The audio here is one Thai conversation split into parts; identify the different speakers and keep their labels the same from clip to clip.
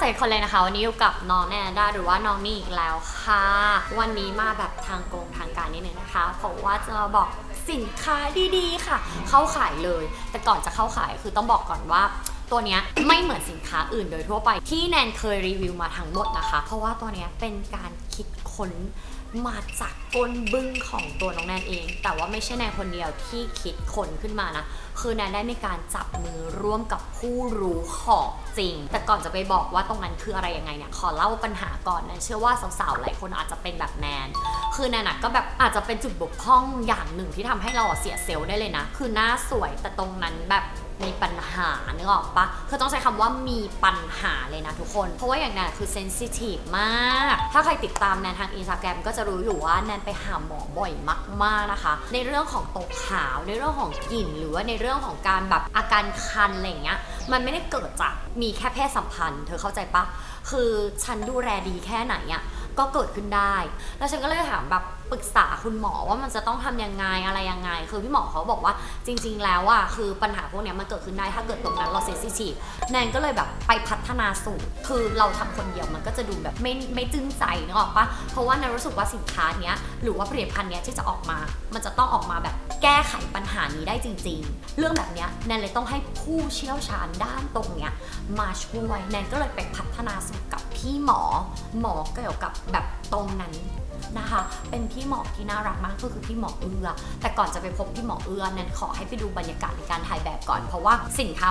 Speaker 1: ใส่คนเลยนะคะวันนี้อยู่กับน้องแนนด้าหรือว่าน้องนี่อีกแล้วค่ะวันนี้มาแบบทางการนิดนึงนะคะเพราะว่าจะมาบอกสินค้าดีๆค่ะเข้าขายเลยแต่ก่อนจะเข้าขายคือต้องบอกก่อนว่าตัวนี้ไม่เหมือนสินค้าอื่นโดยทั่วไปที่แนนเคยรีวิวมาทั้งหมดนะคะเพราะว่าตัวนี้เป็นการคิดค้นมาจากก้นบึ้งของตัวน้องแนนเองแต่ว่าไม่ใช่แนนคนเดียวที่คิดค้นขึ้นมานะคือแนนได้มีการจับมือร่วมกับผู้รู้ของจริงแต่ก่อนจะไปบอกว่าตรงนั้นคืออะไรยังไงเนี่ยขอเล่าปัญหาก่อนแนนเชื่อว่าสาวๆหลายคนอาจจะเป็นแบบแนนคือแนนก็แบบอาจจะเป็นจุดบกพร่องอย่างหนึ่งที่ทำให้เราเสียเซลล์ได้เลยนะคือหน้าสวยแต่ตรงนั้นแบบมีปัญหานึกออกปะคือต้องใช้คำว่ามีปัญหาเลยนะทุกคนเพราะว่าอย่างแนนคือเซนซิทีฟมากถ้าใครติดตามแนนทาง Instagram ก็จะรู้อยู่ว่าแนนไปหาหมอบ่อยมากๆนะคะในเรื่องของตกขาวในเรื่องของกลิ่นหรือว่าในเรื่องของการแบบอาการคันอะไรอย่างเงี้ยมันไม่ได้เกิดจากมีแค่เพศสัมพันธ์เธอเข้าใจปะคือฉันดูแลดีแค่ไหนอะก็เกิดขึ้นได้แล้วฉันก็เลยถามแบบปรึกษาคุณหมอว่ามันจะต้องทำยังไงอะไรยังไงคือพี่หมอเขาบอกว่าจริงๆแล้วอะคือปัญหาพวกนี้มันเกิดขึ้นได้ถ้าเกิดตรงนั้นเราเซนซิทีฟแนนก็เลยแบบไปพัฒนาสูตรคือเราทำคนเดียวมันก็จะดูแบบไม่จึ้งใจนึกออกปะเพราะว่าแนนรู้สึกว่าสินค้าเนี้ยหรือว่าผลิตภัณฑ์เนี้ยที่จะออกมามันจะต้องออกมาแบบแก้ไขปัญหานี้ได้จริงๆเรื่องแบบเนี้ยแนนเลยต้องให้ผู้เชี่ยวชาญด้านตรงเนี้ยมาช่วยแนนก็เลยไปพัฒนาสูตรกับพี่หมอเกี่ยวกับแบบตรงนั้นนะคะเป็นพี่หมอที่น่ารักมากก็คือพี่หมอเอื้อแต่ก่อนจะไปพบพี่หมอเอื้อแนนขอให้ไปดูบรรยากาศในการถ่ายแบบก่อนเพราะว่าสินค้า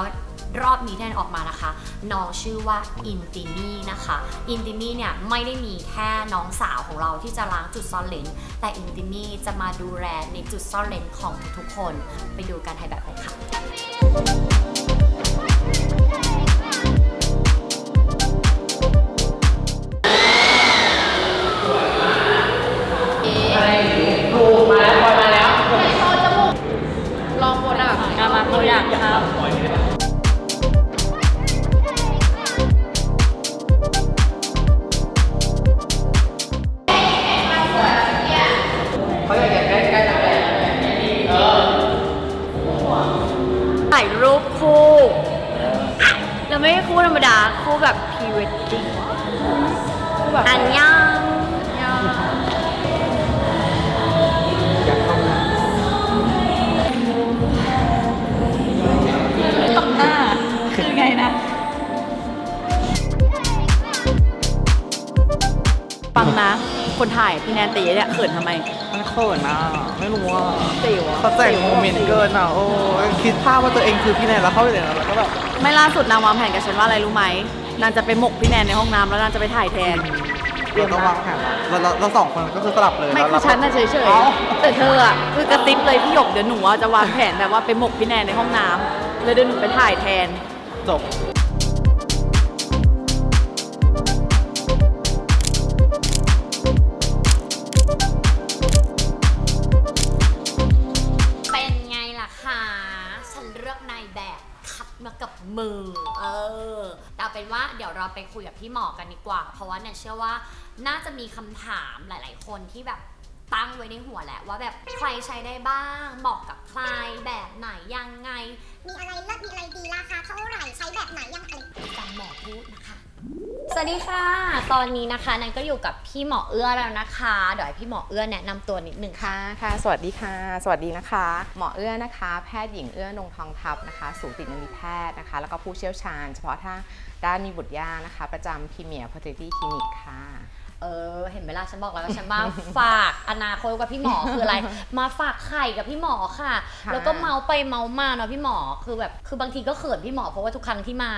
Speaker 1: รอบนี้แนนออกมานะคะน้องชื่อว่าอินติมี่นะคะอินติมี่เนี่ยไม่ได้มีแค่น้องสาวของเราที่จะล้างจุดซ่อนเลนแต่อินติมี่จะมาดูแลในจุดซ่อนเลนของทุกๆคนไปดูการถ่ายแบบกันค่ะตัวอย่างครับถ่ายรูปคู่แล้วไม่ใช่คู่ธรรมดาคู่แบบพรีเวดดิ้งอันยัง
Speaker 2: คือไงนะฟังนะคนถ่ายพี่แนนตีเนี่ยเขินทำไม
Speaker 3: มันเขินอ่ะไม่รู้ว่า
Speaker 2: สิว
Speaker 3: เขาแต่งโมเมนต์เกินอ่ะโอ้คิดภาพว่าตัวเองคือพี่แนนแล้วเข้าไปเลยนะแล้วก็แบบ
Speaker 2: ไม่ล่าสุดนางวางแผนกับฉันว่าอะไรรู้ไหมนางจะไปหมกพี่แนนในห้องน้ำแล้วนางจะไปถ่ายแทน
Speaker 3: เราต้องวางแผนเราสองคนก็คือสลับเลย
Speaker 2: ไม่คือฉันน่ะเฉยๆแต่เธออ่ะคือกระติ๊บเลยพี่หยกเดี๋ยวหนูจะวางแผนแบบว่าไปหมกพี่แนนในห้องน้ำแล้วเดี๋ยวหนูไปถ่ายแทน
Speaker 3: จบ
Speaker 1: เป็นไงล่ะคะฉันเลือกนายแบบคัดมากับมือแต่เป็นว่าเดี๋ยวเราไปคุยกับพี่หมอกันดีกว่าเพราะว่าเนี่ยเชื่อว่าน่าจะมีคำถามหลายๆคนที่แบบตั้งไว้ในหัวแหละว่าแบบใครใช้ได้บ้างเหมาะกับใครแบบไหนยังไง
Speaker 4: มีอะไรเลิศมีอะไรดีราคาเท่าไหร่ใช้แบบไหนยังไง
Speaker 1: ฟังหมอพูดนะคะสวัสดีค่ะตอนนี้นะคะนันก็อยู่กับพี่หมอเอื้อแล้วนะคะเดี๋ยวให้พี่หมอเอื้อแนะนำตัวนิดนึงค่ะ
Speaker 5: ค่ะสวัสดีค่ะสวัสดีนะคะหมอเอื้อนะคะแพทย์หญิงเอื้อนงทองทัพนะคะสูตินรีแพทย์นะคะแล้วก็ผู้เชี่ยวชาญเฉพาะทางด้านมีบุตรยากนะคะประจำพรีเมียร์ Fertility Clinic ค่ะ
Speaker 1: เห็นเวลาฉันบอกแล้วว่าฉันมาฝากอนาคตกับพี่หมอคืออะไรมาฝากไข่กับพี่หมอค่ะแล้วก็เมาไปเมามาเนาะพี่หมอคือแบบคือบางทีก็เขินพี่หมอเพราะว่าทุกครั้งที่มา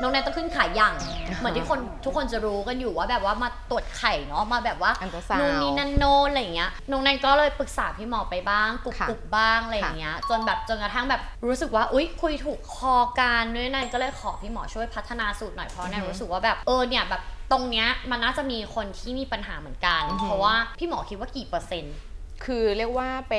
Speaker 1: น้องแนนต้องขึ้นขายอย่างเหมือนที่ทุกคนจะรู้กันอยู่ว่าแบบว่ามาตรวจไข่เนาะมาแบบว่านู่นนี่นั่นโน่นอะไรอย่างเงี้ยน้องแนนก็เลยปรึกษาพี่หมอไปบ้างกรุบบ้างอะไรอย่างเงี้ยจนกระทั่งแบบรู้สึกว่าอุ๊ยคุยถูกคอกันด้วยแนนก็เลยขอพี่หมอช่วยพัฒนาสูตรหน่อยเพราะแนนรู้สึกว่าแบบเนี่ยแบบตรงเนี้ยมันน่าจะมีคนที่มีปัญหาเหมือนกันเพราะว่าพี่หมอคิดว่ากี่เปอร์เซ็นต์
Speaker 5: คือเรียกว่าเ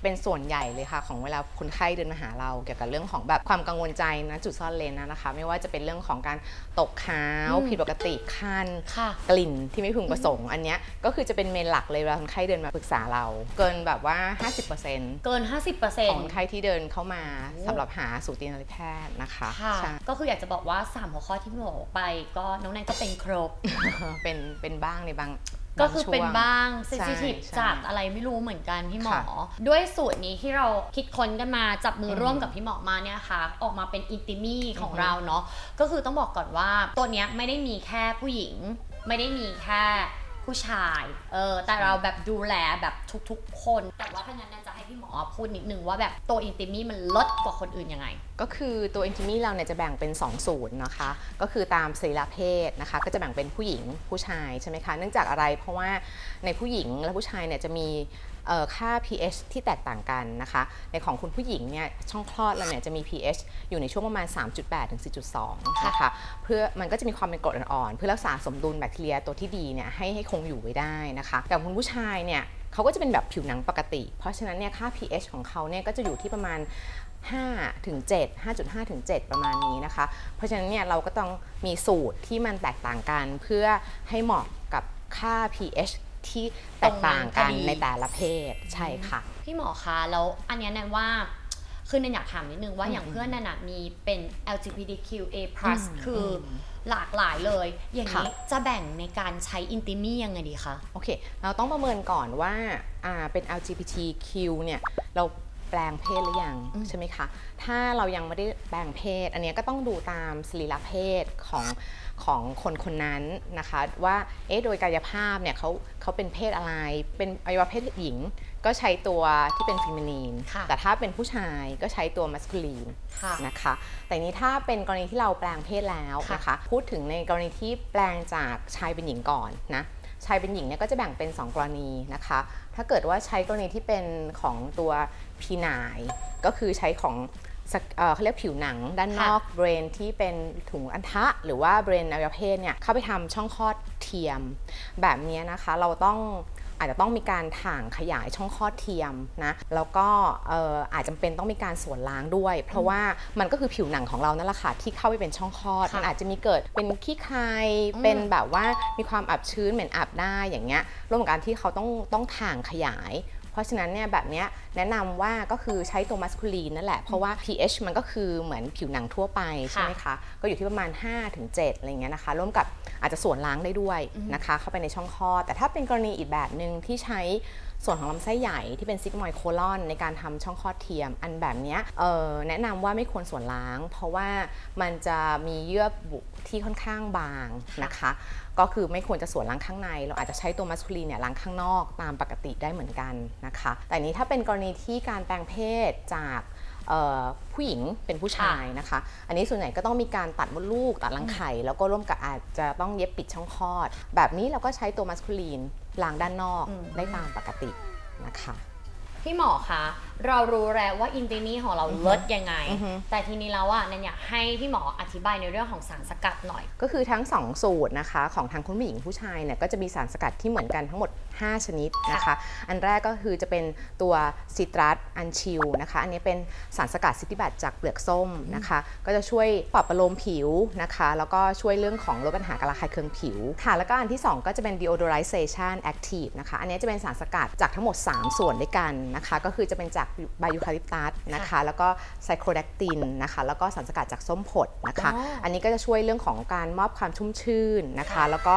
Speaker 5: ป็นส่วนใหญ่เลยค่ะของเวลาคนไข้เดินมาหาเราเกี่ยวกับเรื่องของแบบความกังวลใจนะจุดซ่อนเลนนะคะไม่ว่าจะเป็นเรื่องของการตกขาวผิดปกติคัน
Speaker 1: ค่ะ
Speaker 5: กลิ่นที่ไม่พึงประสงค์อันเนี้ยก็คือจะเป็นเมนหลักเลยเวลาคนไข้เดินมาปรึกษาเราเกินแบบว่า 50%
Speaker 1: เกิน 50%
Speaker 5: ของคนไข้ที่เดินเข้ามาสำหรับหาสูตินรีแพทย์นะคะ
Speaker 1: ค่ะ
Speaker 5: ใช่
Speaker 1: ก็คืออยากจะบอกว่า3หัวข้อที่พี่หมอบอกไปก็น้องแนนก็เป็นครบ
Speaker 5: เป็นบ้างในบาง
Speaker 1: ก็คือเป็น
Speaker 5: ช่ว
Speaker 1: บ้างเซ
Speaker 5: ใช่
Speaker 1: นซิทีฟ
Speaker 5: ใช่
Speaker 1: จากอะไรไม่รู้เหมือนกันพี่หมอ
Speaker 5: ค่ะ
Speaker 1: ด้วยสูตรนี้ที่เราคิดค้นกันมาจับมือร่วมกับพี่หมอมาเนี่ยค่ะออกมาเป็นอินติมี่ของเราเนาะก็คือต้องบอกก่อนว่าตัวเนี้ยไม่ได้มีแค่ผู้หญิงไม่ได้มีแค่ผู้ชายแต่เราแบบดูแลแบบทุกๆคนแต่ว่าถ้างั้นเนี่ยจะให้พี่หมอพูดนิดนึงว่าแบบตัวอินติมี่มันลดกว่าคนอื่นยังไง
Speaker 5: ก็คือตัวอินทิมี่เราเนี่ยจะแบ่งเป็น2สูตรนะคะก็คือตามสรีระเพศนะคะก็จะแบ่งเป็นผู้หญิงผู้ชายใช่ไหมคะเนื่องจากอะไรเพราะว่าในผู้หญิงและผู้ชายเนี่ยจะมีค่า pH ที่แตกต่างกันนะคะในของคุณผู้หญิงเนี่ยช่องคลอดเราเนี่ยจะมี pH อยู่ในช่วงประมาณ 3.8 ถึง 4.2 นะคะเพื่อมันก็จะมีความเป็นกรดอ่อนๆเพื่อรักษาสมดุลแบคทีเรียตัวที่ดีเนี่ยให้คงอยู่ไว้ได้นะคะแต่คุณผู้ชายเนี่ยเขาก็จะเป็นแบบผิวหนังปกติ เพราะฉะนั้นเนี่ยค่า pH ของเขาเนี่ยก็จะอยู่ที่ประมาณ5 ถึง 7 5.5 ถึง 7 ประมาณนี้นะคะเพราะฉะนั้นเนี่ยเราก็ต้องมีสูตรที่มันแตกต่างกันเพื่อให้เหมาะกับค่า pH ที่แตกต่างกันในแต่ละเพศใช่ค่ะ
Speaker 1: พี่หมอคะแล้วอันเนี้ยแนนว่าคือแนนอยากถามนิดนึงว่าอย่างเพื่อนแนนมีเป็น LGBTQA+ คือหลากหลายเลย อย่างนี้จะแบ่งในการใช้อินติมี่ยังไงดีคะ
Speaker 5: โอเคเราต้องประเมินก่อนว่าเป็น LGBTQ เนี่ยเราแปลงเพศหรือยังใช่ไหมคะถ้าเรายังไม่ได้แปลงเพศอันเนี้ยก็ต้องดูตามสรีระเพศของคนคนนั้นนะคะว่าโดยกายภาพเนี่ยเขาเป็นเพศอะไรเป็นอวัยวะเพศหญิงก็ใช้ตัวที่เป็นฟิเมนีน
Speaker 1: ค่ะ
Speaker 5: แต่ถ้าเป็นผู้ชายก็ใช้ตัวมัสคูลีน
Speaker 1: ค่ะ
Speaker 5: นะคะแต่นี้ถ้าเป็นกรณีที่เราแปลงเพศแล้วนะคะพูดถึงในกรณีที่แปลงจากชายเป็นหญิงก่อนนะชายเป็นหญิงเนี่ยก็จะแบ่งเป็น2กรณีนะคะถ้าเกิดว่าใช้กรณีที่เป็นของตัวพีนายก็คือใช้ของเขาเรียกผิวหนังด้านนอกเบรนที่เป็นถุงอัณฑะหรือว่าเบรนอวัยวะเพศเนี่ยเข้าไปทำช่องคลอดเทียมแบบนี้นะคะเราอาจจะต้องมีการถ่างขยายช่องคลอดเทียมนะแล้วก็อาจจำเป็นต้องมีการส่วนล้างด้วย เพราะว่ามันก็คือผิวหนังของเรานั่นแหละค่ะที่เข้าไปเป็นช่องคลอดมันอาจจะมีเกิดเป็นขี้ใครเป็นแบบว่ามีความอับชื้นเหม็นอับได้อย่างเงี้ยร่วมกับการที่เขาต้องถ่างขยายเพราะฉะนั้นเนี่ยแบบเนี้ยแนะนำว่าก็คือใช้ตัวมัสคูลีนนั่นแหละเพราะว่า pH มันก็คือเหมือนผิวหนังทั่วไปใช่ไหมคะก็อยู่ที่ประมาณ 5-7 อะไรเงี้ยนะคะร่วมกับอาจจะส่วนล้างได้ด้วยนะคะเข้าไปในช่องคลอดแต่ถ้าเป็นกรณีอีกแบบหนึ่งที่ใช้ส่วนของลำไส้ใหญ่ที่เป็นซิกมอยด์โคลอนในการทำช่องคลอดเทียมอันแบบเนี้ยแนะนำว่าไม่ควรส่วนล้างเพราะว่ามันจะมีเยื่อบุที่ค่อนข้างบางนะคะก็คือไม่ควรจะส่วนล้างข้างในเราอาจจะใช้ตัวมัสคูลีนเนี่ยล้างข้างนอกตามปกติได้เหมือนกันนะคะแต่นี้ถ้าเป็นกรณีที่การแปลงเพศจากผู้หญิงเป็นผู้ชายนะคะอันนี้ส่วนใหญ่ก็ต้องมีการตัดมดลูกตัดรังไข่แล้วก็ร่วมกับอาจจะต้องเย็บปิดช่องคลอดแบบนี้เราก็ใช้ตัวมัสคูลีนล้างด้านนอกได้ตามปกตินะคะ
Speaker 1: พี่หมอคะเรารู้แล้วว่าอินติมี่ของเราลดยังไง แต่ทีนี้แล้วแนนอยากให้พี่หมออธิบายในเรื่องของสารสกัดหน่อย
Speaker 5: ก็คือทั้ง2สูตรนะคะของทางคุณผู้หญิงผู้ชายเนี่ยก็จะมีสารสกัดที่เหมือนกันทั้งหมด5ชนิดนะคะอันแรกก็คือจะเป็นตัวซิตรัสอันชิลนะคะอันนี้เป็นสารสกัดซิติบัตจากเปลือกส้มนะคะก็จะช่วยปรับประโลมผิวนะคะแล้วก็ช่วยเรื่องของลดปัญหาการระคายเคืองผิวค่ะแล้วก็อันที่2ก็จะเป็น deodorization active นะคะอันนี้จะเป็นสารสกัดจากทั้งหมด3ส่วนด้วยกันนะคะก็คือจะเป็นจากไบยูคาลิปตัสนะคะแล้วก็ไซโครแดคตินนะคะแล้วก็สารสกัดจากส้มผดนะคะอันนี้ก็จะช่วยเรื่องของการมอบความชุ่มชื่นนะคะแล้วก็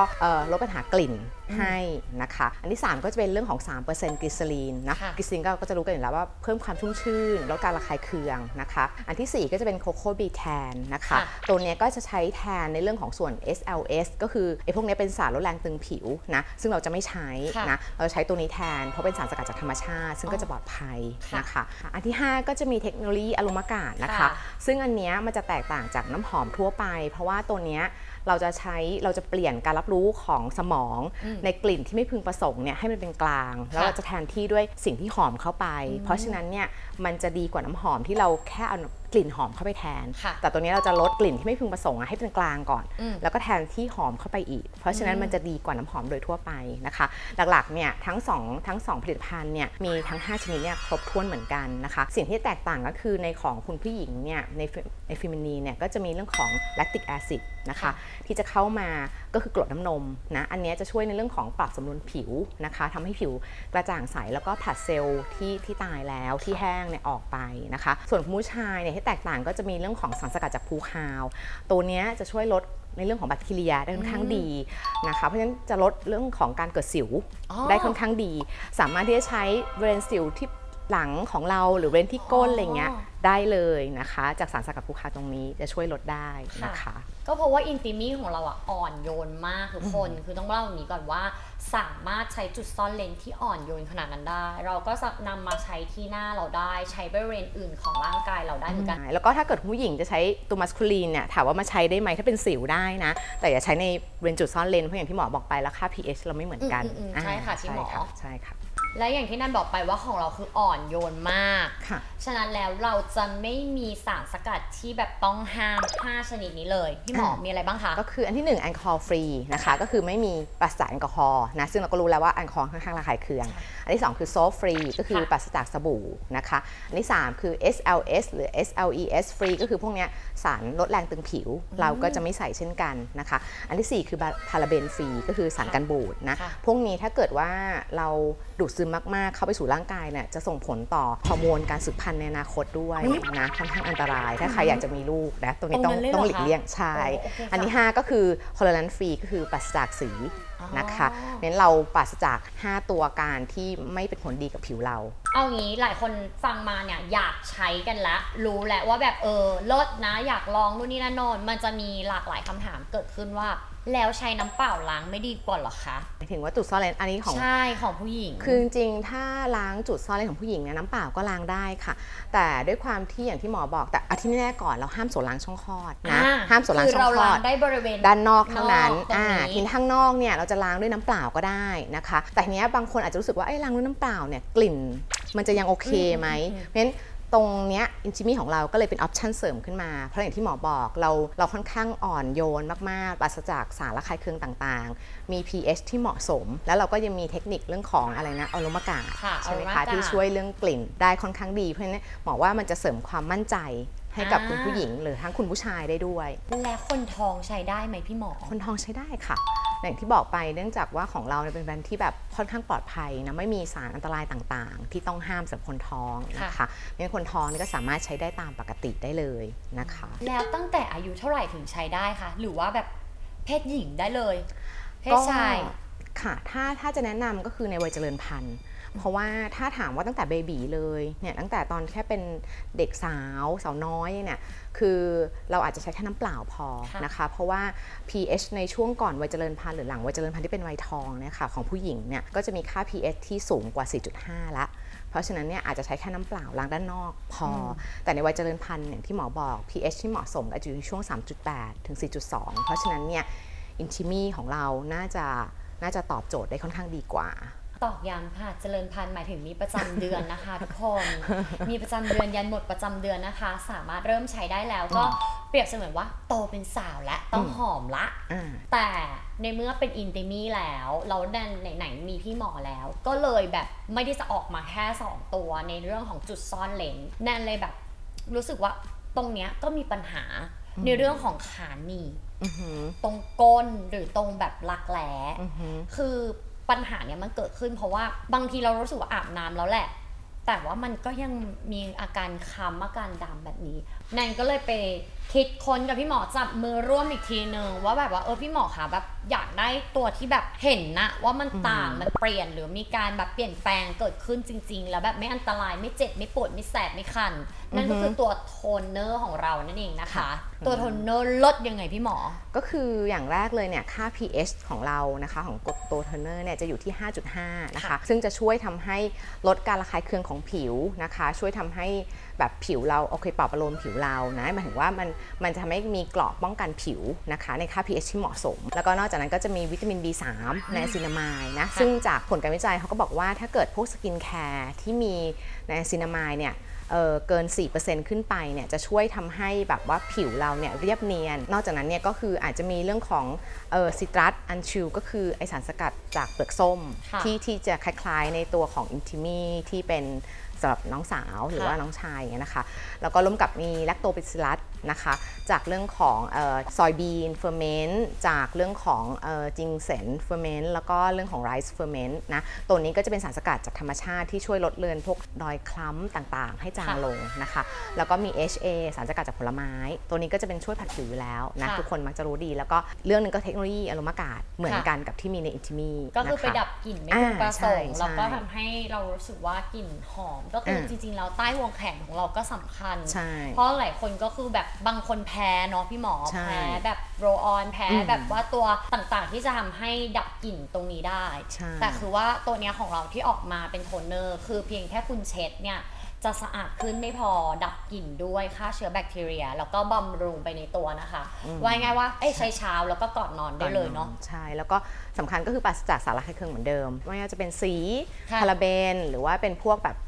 Speaker 5: ลดปัญหากลิ่นให้นะคะอันที่3ก็จะเป็นเรื่องของ 3% กลีเซอรีนนะกลีเซอรีนก็จะรู้กันอยู่แล้วว่าเพิ่มความชุ่มชื่นลดการระคายเคืองนะคะอันที่4ก็จะเป็นโคโค่บีแทนนะคะตัวนี้ก็จะใช้แทนในเรื่องของส่วน SLS ก็คือไอ้พวกนี้เป็นสารลดแรงตึงผิวนะซึ่งเราจะไม่ใช้นะเราใช้ตัวนี้แทนเพราะเป็นสารสกัดจากธรรมชาติซึ่งก็จะปลอดภัยนะคะอันที่5ก็จะมีเทคโนโลยีอโรมากาศนะคะซึ่งอันเนี้ยมันจะแตกต่างจากน้ำหอมทั่วไปเพราะว่าตัวเนี้ยเราจะเปลี่ยนการรับรู้ของสมองในกลิ่นที่ไม่พึงประสงค์เนี่ยให้มันเป็นกลางแล้วเราจะแทนที่ด้วยสิ่งที่หอมเข้าไปเพราะฉะนั้นเนี่ยมันจะดีกว่าน้ำหอมที่เราแค่เอาก ลิ่นหอมเข้าไปแทน
Speaker 1: ค่ะ
Speaker 5: แต่ตัวนี้เราจะลดกลิ่นที่ไม่พึงประสงค์ให้เป็นกลางก่อน แล้วก็แทนที่หอมเข้าไปอีกเพราะฉะนั้นมันจะดีกว่าน้ำหอมโดยทั่วไปนะคะหลักๆเนี่ยทั้งสองผลิตภัณฑ์เนี่ยมีทั้ง5ชนิดเนี่ยครบถ้วนเหมือนกันนะคะสิ่งที่แตกต่างก็คือในของคุณผู้หญิงเนี่ยในฟิมินีเนี่ยก็จะมีเรื่องของแลคติกแอซิดนะคะที่จะเข้ามาก็คือกรดน้ำนมนะอันนี้จะช่วยในเรื่องของปรับสมดุลผิวนะคะทำให้ผิวกระจ่างใสแล้วก็ผลัดเซลล์ที่ตายแล้วที่แห้งเนี่ยออกไปนะคะส่วนผู้ชายเนี่ยที่แตกต่างก็จะมีเรื่องของสารสกัดจากภูคาวตัวนี้จะช่วยลดในเรื่องของแบคทีเรียได้ค่อนข้างดีนะคะเพราะฉะนั้นจะลดเรื่องของการเกิดสิวได้ค่อนข้างดีสามารถที่จะใช้บริเวณสิวที่หลังของเราหรือเว้นที่ก้นอะไรเงี้ยได้เลยนะคะจากสารสกัดภูคาวตรงนี้จะช่วยลดได้นะคะ
Speaker 1: ก็เพราะว่าอินติมี่ของเราอ่อนโยนมากทุกคนคือต้องเล่าอย่างนี้ก่อนว่าสามารถใช้จุดซ่อนเลนที่อ่อนโยนขนาดนั้นได้เราก็จะนำมาใช้ที่หน้าเราได้ใช้บริเวณอื่นของร่างกายเราได้เหมือนกัน
Speaker 5: แล้วก็ถ้าเกิดผู้หญิงจะใช้ตัวมัสคูลีนเนี่ยถามว่ามาใช้ได้ไหมถ้าเป็นสิวได้นะแต่อย่าใช้ในบริเวณจุดซ่อนเลนเพราะอย่างที่หมอบอกไปแล้วค่า pH เราไม่เหมือนกัน
Speaker 1: ใช่ค่ะที่หมอ
Speaker 5: ใช่ค่ะ
Speaker 1: และอย่างที่นันบอกไปว่าของเราคืออ่อนโยนมาก
Speaker 5: ค่ะ
Speaker 1: ฉะนั้นแล้วเราจะไม่มีสารสกัดที่แบบต้องห้าม5ชนิดนี้เลยพี่หมอมีอะไรบ้างคะ
Speaker 5: ก็คืออันที่1แอลกอฮอล์ฟรีนะคะก็คือไม่มีปราศจากแอลกอฮอล์นะซึ่งเราก็รู้แล้วว่าแอลกอฮอล์ค่อนข้างระคายเคืองอันที่2คือโซฟฟรีก็คือปราศจากสบู่นะคะอันที่3คือ SLS หรือ SLES ฟรีก็คือพวกเนี้ยสารลดแรงตึงผิวเราก็จะไม่ใส่เช่นกันนะคะอันที่4คือพาราเบนฟรีก็คือสารกันบูดนะพวกนี้ถ้าเกิดว่าเราดูดซึมมากๆเข้าไปสู่ร่างกายเนี่ยจะส่งผลต่อฮอร์โมนการสืบพันธุ์ในอนาคตด้วยนะค่อนข้างอันตรายถ้าใครอยากจะมีลูกนะตรงนี้ต้องหลีกเลี่ยงใช่อันที่5ก็คือคอลลาเจนฟรีก็คือปราศจากสีนะคะเน้นเราปราศจาก5ตัวการที่ไม่เป็นผลดีกับผิวเรา
Speaker 1: เอางี้หลายคนฟังมาเนี่ยอยากใช้กันแล้วรู้แหละว่าแบบเลิศนะอยากลองนู่นนี่นั่นโน่นมันจะมีหลากหลายคำถามเกิดขึ้นว่าแล้วใช้น้ำเปล่าล้างไม่ดีกว่าหรอคะ
Speaker 5: หมายถึงว่าจุดซ่อนเลนอันนี้ของ
Speaker 1: ใช่ของผู้หญิง
Speaker 5: คือจริงๆถ้าล้างจุดซ่อนเลนของผู้หญิงเนี่ยน้ำเปล่าก็ล้างได้ค่ะแต่ด้วยความที่อย่างที่หมอบอกแต่ที่แน่ๆก่อนเราห้ามส่วนล้างช่องคลอดนะห้ามส่วนล้างช่องคลอด
Speaker 1: ได้บริเวณ
Speaker 5: ด้านนอกเท่านั้นทีข้างนอกเนี่ยเราจะล้างด้วยน้ำเปล่าก็ได้นะคะแต่ทีนี้บางคนอาจจะรู้สึกว่าล้างด้วยน้ำเปล่าเนี่ยกลิ่นมันจะยังโอเคไหมเพราะฉะนั้นตรงเนี้ยอินจิมี่ของเราก็เลยเป็นออปชันเสริมขึ้นมาเพราะอย่างที่หมอบอกเราค่อนข้างอ่อนโยนมากๆปราศจากสารระคายเคืองต่างๆมี pH ที่เหมาะสมแล้วเราก็ยังมีเทคนิคเรื่องของอะไรนะอโรมากาศใช่ไหมคะที่ช่วยเรื่องกลิ่นได้ค่อนข้างดีเพราะฉะนั้นหมอว่ามันจะเสริมความมั่นใจให้กับคุณผู้หญิงหรือทั้งคุณผู้ชายได้ด้วย
Speaker 1: และคนท้องใช้ได้ไหมพี่หมอ
Speaker 5: คนท้องใช้ได้ค่ะอย่างที่บอกไปเนื่องจากว่าของเราเป็นแบรนด์ที่แบบค่อนข้างปลอดภัยนะไม่มีสารอันตรายต่างๆที่ต้องห้ามสำหรับคนท้องนะคะงั้นคนท้องนี่ก็สามารถใช้ได้ตามปกติได้เลยนะคะ
Speaker 1: แล้วตั้งแต่อายุเท่าไหร่ถึงใช้ได้คะหรือว่าแบบเพศหญิงได้เลยเพศชาย
Speaker 5: ค่ะถ้าจะแนะนำก็คือในวัยเจริญพันธุ์เพราะว่าถ้าถามว่าตั้งแต่เบบีเลยเนี่ยตั้งแต่ตอนแค่เป็นเด็กสาวน้อยเนี่ยคือเราอาจจะใช้แค่น้ำเปล่าพอนะคะเพราะว่า pH ในช่วงก่อนวัยเจริญพันธุ์หรือหลังวัยเจริญพันธุ์ที่เป็นวัยทองเนี่ยค่ะของผู้หญิงเนี่ยก็จะมีค่า pH ที่สูงกว่า 4.5 ละเพราะฉะนั้นเนี่ยอาจจะใช้แค่น้ำเปล่าล้างด้านนอกพอแต่ในวัยเจริญพันธุ์อย่างที่หมอบอก pH ที่เหมาะสมก็จะอยู่ในช่วง 3.8 ถึง 4.2 เพราะฉะนั้นเนี่ยอินทิมี่ของเราน่าจะตอบโจทย์ได้ค่อนข้างดีกว่า
Speaker 1: ตอกย้ำค่ะเจริญพันธุ์หมายถึงมีประจำเดือนนะคะทุกคนมีประจำเดือนยันหมดประจำเดือนนะคะสามารถเริ่มใช้ได้แล้วก็เปรียบเสมือนว่าโตเป็นสาวและต้องหอมละแต่ในเมื่อเป็นอินติมี่แล้วเราไหนมีพี่หมอแล้วก็เลยแบบไม่ได้จะออกมาแค่2ตัวในเรื่องของจุดซ่อนเลนแนนเลยแบบรู้สึกว่าตรงเนี้ยก็มีปัญหาในเรื่องของขาหนีตรงก้นหรือตรงแบบรักแร้คือปัญหาเนี้ยมันเกิดขึ้นเพราะว่าบางทีเรารู้สึกว่าอาบน้ำแล้วแหละแต่ว่ามันก็ยังมีอาการค้ำอาการดำแบบนี้แนนก็เลยไปคิดค้นกับพี่หมอจับมือร่วมอีกทีนึงว่าแบบว่าพี่หมอคะแบบอยากได้ตัวที่แบบเห็นนะว่ามันต่างมันเปลี่ยนหรือมีการแบบเปลี่ยนแปลงเกิดขึ้นจริงๆแล้วแบบไม่อันตรายไม่เจ็บไม่ปวดไม่แสบไม่คันนั่นก็คือตัวโทนเนอร์ของเรานั่นเองนะคะตัวโทนเนอร์ลดยังไงพี่หมอ
Speaker 5: ก็คืออย่างแรกเลยเนี่ยค่า pH ของเรานะคะของตัวโทนเนอร์เนี่ยจะอยู่ที่ 5.5 นะคะซึ่งจะช่วยทำให้ลดการระคายเคืองของผิวนะคะช่วยทำให้แบบผิวเราโอเคปรับประโลมผิวเรานะหมายถึงว่ามัน มันจะทำให้มีเกราะป้องกันผิวนะคะในค่า pH ที่เหมาะสมแล้วก็นอกจากนั้นก็จะมีวิตามิน B3 ในซินามายนะซึ่งจากผลการวิจัยเขาก็บอกว่าถ้าเกิดพวกสกินแคร์ที่มีในซินามายเนี่ยเกิน 4% ขึ้นไปเนี่ยจะช่วยทำให้แบบว่าผิวเราเนี่ยเรียบเนียนนอกจากนั้นเนี่ยก็คืออาจจะมีเรื่องของซิตรัสอันชิลก็คือไอสารสกัดจากเปลือกส้มที่จะคล้ายๆในตัวของอินทิมีที่เป็นสำหรับน้องสาวหรือว่าน้องชายอย่างเงี้ยนะคะแล้วก็ร่วมกับมีแลคโตแบซิลลัสนะคะจากเรื่องของซอยบีนเฟอร์เมนต์จากเรื่องของจิงเซนเฟอร์เมนต์แล้วก็เรื่องของไรซ์เฟอร์เมนต์นะตัวนี้ก็จะเป็นสารสกัดจากธรรมชาติที่ช่วยลดเลือนพวกรอยคล้ำต่างๆให้จางลงนะคะแล้วก็มี HA สารสกัดจากผลไม้ตัวนี้ก็จะเป็นช่วยผัดผิวอยู่แล้วนะทุกคนมักจะรู้ดีแล้วก็เรื่องนึงก็เทคโนโลยีอโรมากาศเหมือนกันกับที่มีในอินทิมี
Speaker 1: ก็คือไปดับกลิ่นไม่พึงประสงค์
Speaker 5: ใช่
Speaker 1: แล้วก็ทำให้เรารู้สึกว่ากลิ่นหอมก็คือจริงๆแล้วใต้วงแขนของเราก็สำคัญเพราะหลายคนก็คือแบบบางคนแพ้เนาะพี่หมอแพ้แบบโรลออนแพ้แบบว่าตัวต่างๆที่จะทำให้ดับกลิ่นตรงนี้ได้แต่คือว่าตัวเนี้ยของเราที่ออกมาเป็นโทนเนอร์คือเพียงแค่คุณเช็ดเนี่ยจะสะอาดขึ้นไม่พอดับกลิ่นด้วยฆ่าเชื้อแบคทีเรียแล้วก็บำรุงไปในตัวนะคะว่าง่ายว่าใช้เช้าแล้วก็ก่อนนอนได้เลยเนาะ
Speaker 5: ใช่แล้วก็สำคัญก็คือปราศจากสารละลายเครื่องเหมือนเดิมไม่ว่าจะเป็นสีพาราเบนหรือว่าเป็นพวกแบบ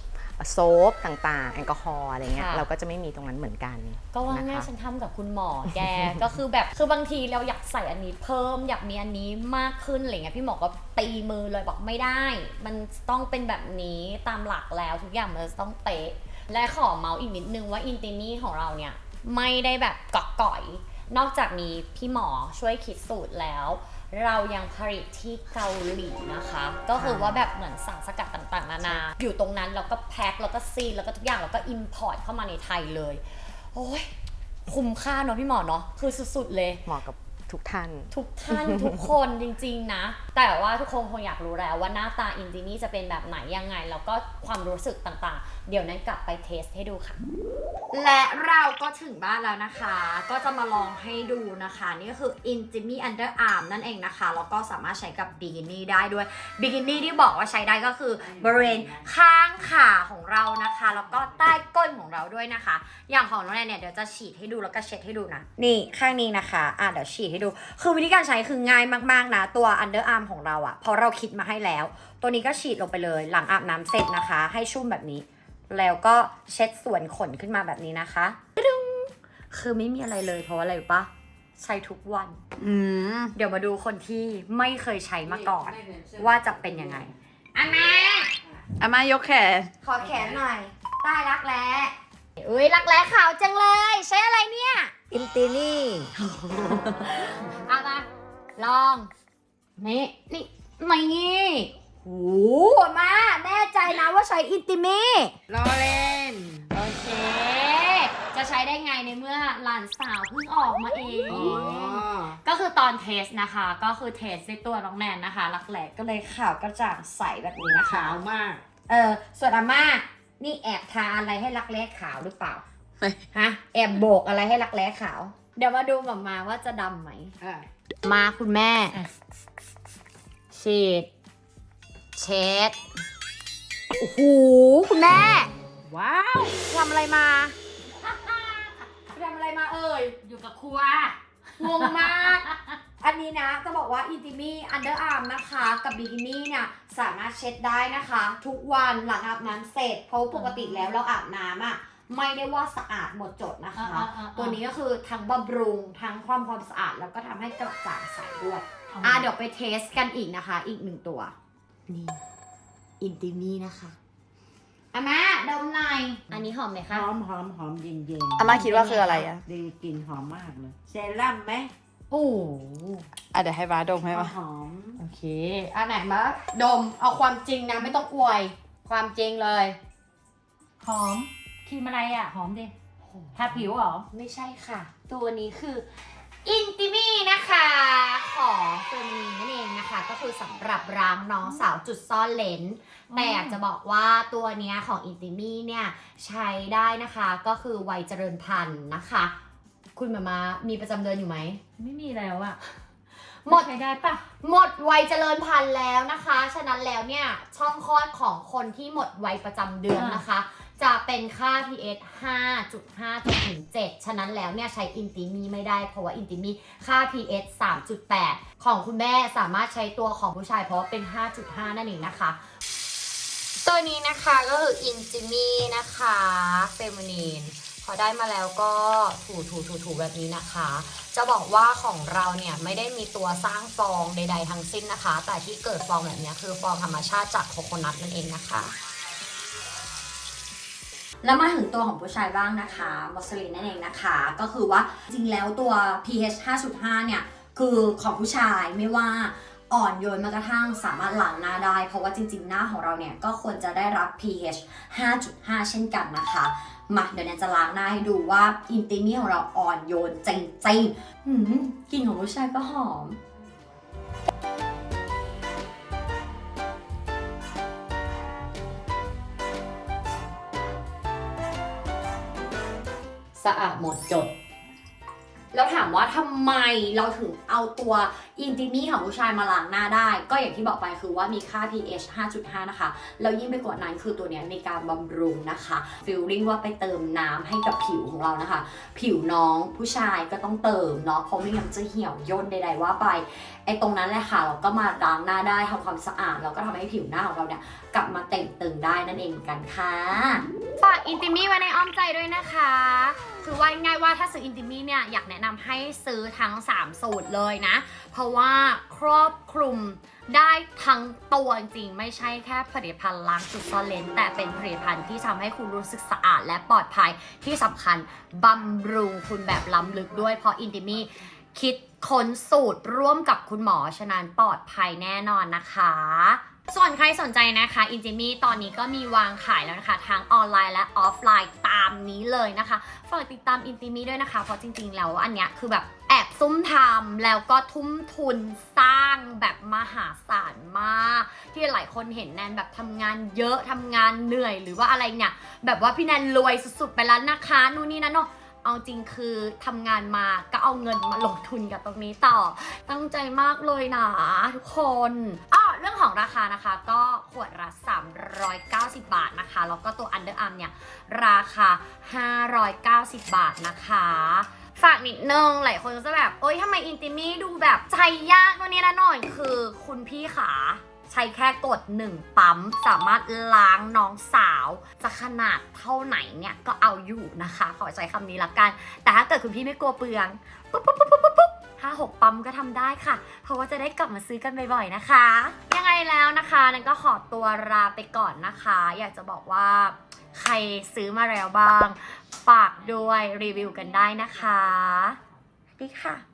Speaker 5: โซฟต่างๆแอลกอฮอล์อะไรเงี้ยเราก็จะไม่มีตรงนั้นเหมือนกัน
Speaker 1: ก็ว่าง่ายฉันทำกับคุณหมอแก ก็คือแบบคือบางทีเราอยากใส่อันนี้เพิ่มอยากมีอันนี้มากขึ้นอะไรเงี้ยพี่หมอก็ตีมือเลยบอกไม่ได้มันต้องเป็นแบบนี้ตามหลักแล้วทุกอย่างมันต้องเป๊ะและขอเมาส์อีกนิดนึงว่าอินตินี่ของเราเนี่ยไม่ได้แบบกอกก่อยนอกจากมีพี่หมอช่วยคิดสูตรแล้วเรายังผลิตที่เกาหลีนะคะก็คือว่าแบบเหมือนสารสกัดต่างๆนานาอยู่ตรงนั้นแล้วก็แพ็คแล้วก็ซีลแล้วก็ทุกอย่างแล้วก็อิมพอร์ตเข้ามาในไทยเลยโอ้ยคุ้มค่าเนาะพี่หมอเนาะคือสุดๆเลย
Speaker 5: เหมาะกับทุกท่าน
Speaker 1: ทุกคนจริงๆนะแต่ว่าทุกคนคงอยากรู้แล้วว่าหน้าตาอินจินี่จะเป็นแบบไหนยังไงแล้วก็ความรู้สึกต่างๆเดี๋ยวนั้นกลับไปเทสให้ดูค่ะและเราก็ถึงบ้านแล้วนะคะก็จะมาลองให้ดูนะคะนี่ก็คือ Intimie Underarm นั่นเองนะคะแล้วก็สามารถใช้กับบิกินี่ได้ด้วยบิกินี่ที่บอกว่าใช้ได้ก็คือบริเวณข้างขาของเรานะคะแล้วก็ใต้ก้นของเราด้วยนะคะอย่างของน้องแนนเนี่ยเดี๋ยวจะฉีดให้ดูแล้วก็เช็ดให้ดูนะนี่ข้างนี้นะคะเดี๋ยวฉีดให้ดูคือวิธีการใช้คือง่ายมากๆนะตัว Underarm ของเราพอเราคิดมาให้แล้วตัวนี้ก็ฉีดลงไปเลยหลังอาบน้ำเสร็จนะคะให้ชุ่มแบบนี้แล้วก็เช็ดส่วนขนขึ้นมาแบบนี้นะคะดึงคือไม่มีอะไรเลยเพราะอะไรรู้ปะใช้ทุกวันเดี๋ยวมาดูคนที่ไม่เคยใช้มาก่อนว่าจะเป็นยังไงอาม่
Speaker 3: ายกแขน
Speaker 1: ขอแขนหน่อยใต้รักแร้อุ้ยรักแร้ขาวจังเลยใช้อะไรเนี่ย
Speaker 6: อินตินี่
Speaker 1: เอามาลองนี่ไม่งี้โหมาแน่ใจนะว่าใช้อินติมี่
Speaker 6: รอเล่น
Speaker 1: โอเคจะใช้ได้ไงในเมื่อหลานสาวเพิ่งออกมาเองก็คือตอนเทสนะคะก็คือเทสในตัวน้องแนนนะคะรักแร้ก็เลยขาวกระจ่างใสแบบนี้นะคะ
Speaker 6: ขาวมาก
Speaker 1: ส่วนอาม่านี่แอบทาอะไรให้รักแร้ขาวหรือเปล่าฮะแอบโบกอะไรให้รักแร้ขาวเดี๋ยวมาดูมาว่าจะดำไหมมาคุณแม่ฉีดเช็ดโอ้โหคุณแม่
Speaker 6: ว้าว
Speaker 1: ทำอะไรมาเอ่ยอยู่กับครัวงงมากอันนี้นะจะบอกว่า Intimie Underarm นะคะกับบิกินี่เนี่ยสามารถเช็ดได้นะคะทุกวันหลังอาบน้ำเสร็จเพราะปกติแล้วเราอาบน้ำไม่ได้ว่าสะอาดหมดจดนะคะตัวนี้ก็คือทั้งบำรุงทั้งความสะอาดแล้วก็ทำให้กระจ่างใสด้วยเดี๋ยวไปเทสกันอีกนะคะอีก1ตัวนี่ Intimie นะคะอาม่าดมหน่อยอันนี้หอมไหมคะ
Speaker 6: หอมเย็น
Speaker 3: อาม่าคิดว่าคืออะไร
Speaker 6: ดีกลิ่นหอมมากเลยเซรั่มไหม
Speaker 1: โอ้
Speaker 3: เดี๋ยวให้บ้าดมให้
Speaker 6: หอม
Speaker 1: โอเคอันไหนมาดมเอาความจริงนะไม่ต้องอวยความจริงเลย
Speaker 2: หอมครีมอะไรหอมดิทาผิวเหรอ
Speaker 1: ไม่ใช่ค่ะตัวนี้คือIntimie นะคะของเฟอร์มินีนั่นเองนะคะก็คือสำหรับร้างน้องสาวจุดซ่อนเลนแต่อยากจะบอกว่าตัวเนี้ยของ Intimie เนี่ยใช้ได้นะคะก็คือวัยเจริญพันธุ์นะคะคุณมามีประจำเดือนอยู่ไหม
Speaker 2: ไม่มีแล้ว
Speaker 1: หมด
Speaker 2: ใช้ได้ปะ
Speaker 1: หมดวัยเจริญพันธุ์แล้วนะคะฉะนั้นแล้วเนี่ยช่องคลอดของคนที่หมดวัยประจำเดือนนะคะ จะเป็นค่า pH 5.5 จนถึง 7 ฉะนั้นแล้วเนี่ยใช้อินติมีไม่ได้เพราะว่าอินติมีค่า pH 3.8 ของคุณแม่สามารถใช้ตัวของผู้ชายเพราะว่าเป็น 5.5 นั่นเองนะคะ ตัวนี้นะคะก็คืออินติมีนะคะเฟมินีนพอได้มาแล้วก็ถูแบบนี้นะคะ จะบอกว่าของเราเนี่ยไม่ได้มีตัวสร้างฟองใดๆทั้งสิ้นนะคะ แต่ที่เกิดฟองแบบนี้คือฟองธรรมชาติจากโคโคนัทนั่นเองนะคะแล้วมาถึงตัวของผู้ชายบ้างนะคะมอสลินนั่นเองนะคะก็คือว่าจริงแล้วตัว pH 5.5 เนี่ยคือของผู้ชายไม่ว่าอ่อนโยนแม้กระทั่งสามารถล้างหน้าได้เพราะว่าจริงๆหน้าของเราเนี่ยก็ควรจะได้รับ pH 5.5 เช่นกันนะคะมาเดี๋ยวแนนจะล้างหน้าให้ดูว่าอินติมีของเราอ่อนโยนจริงๆกลิ่นของผู้ชายก็หอมสะอาดหมดจดแล้วถามว่าทำไมเราถึงเอาตัวอินติมีของผู้ชายมาล้างหน้าได้ก็อย่างที่บอกไปคือว่ามีค่า pH 5.5 นะคะแล้วยิ่งไปกว่านั้นคือตัวนี้ในการบำรุงนะคะฟีลลิ่งว่าไปเติมน้ำให้กับผิวของเรานะคะผิวน้องผู้ชายก็ต้องเติมเนาะเพราะไม่งั้นจะเหี่ยวย่นใดๆว่าไปไอ้ตรงนั้นแหละค่ะเราก็มาล้างหน้าได้ทำความสะอาดแล้วก็ทำให้ผิวหน้าของเราเนี่ยกลับมาเต่งตึงได้นั่นเองเหมือนกันค่ะฝากอินติมีไว้ในอ้อมใจด้วยนะคะคือว่าง่ายว่าถ้าซื้ออินติมีเนี่ยอยากแนะนำให้ซื้อทั้ง3สูตรเลยนะเพราะว่าครอบคลุมได้ทั้งตัวจริงไม่ใช่แค่ผลิตภัณฑ์ล้างจุดซ่อนเลนแต่เป็นผลิตภัณฑ์ที่ทำให้คุณรู้สึกสะอาดและปลอดภัยที่สำคัญบำรุงคุณแบบล้ำลึกด้วยเพราะอินติมีคิดค้นสูตรร่วมกับคุณหมอฉะนั้นปลอดภัยแน่นอนนะคะส่วนใครสนใจนะคะอินติมีตอนนี้ก็มีวางขายแล้วนะคะทั้งออนไลน์และออฟไลน์ตามนี้เลยนะคะฝากติดตามอินติมีด้วยนะคะเพราะจริงๆแล้วอันเนี้ยคือแบบแอบซุ่มทำแล้วก็ทุ่มทุนสร้างแบบมหาศาลมากที่หลายคนเห็นแนนแบบทำงานเยอะทำงานเหนื่อยหรือว่าอะไรเนี่ยแบบว่าพี่แนนรวยสุดๆไปแล้วนะคะนู่นนี่นั่นเนาะเอาจริงคือทำงานมาก็เอาเงินมาลงทุนกับตรงนี้ต่อตั้งใจมากเลยนะทุกคนเรื่องของราคานะคะก็ขวดละ390 บาทนะคะแล้วก็ตัว Underarm เนี่ยราคา590 บาทนะคะฝากนิดนึงหลายคนก็จะแบบทำไมอินติมีดูแบบใจยากตัวนี้นะหน่อยคือคุณพี่ขาใช้แค่กด1ปั๊มสามารถล้างน้องสาวจะขนาดเท่าไหนเนี่ยก็เอาอยู่นะคะขอใช้คำนี้ละกันแต่ถ้าเกิดคุณพี่ไม่กลัวเปลืองปุ๊บ5-6 ปั๊มก็ทำได้ค่ะเพราะว่าจะได้กลับมาซื้อกันบ่อยๆนะคะยังไงแล้วนะคะนั่นก็ขอตัวลาไปก่อนนะคะอยากจะบอกว่าใครซื้อมาแล้วบ้างฝากด้วยรีวิวกันได้นะคะดีค่ะ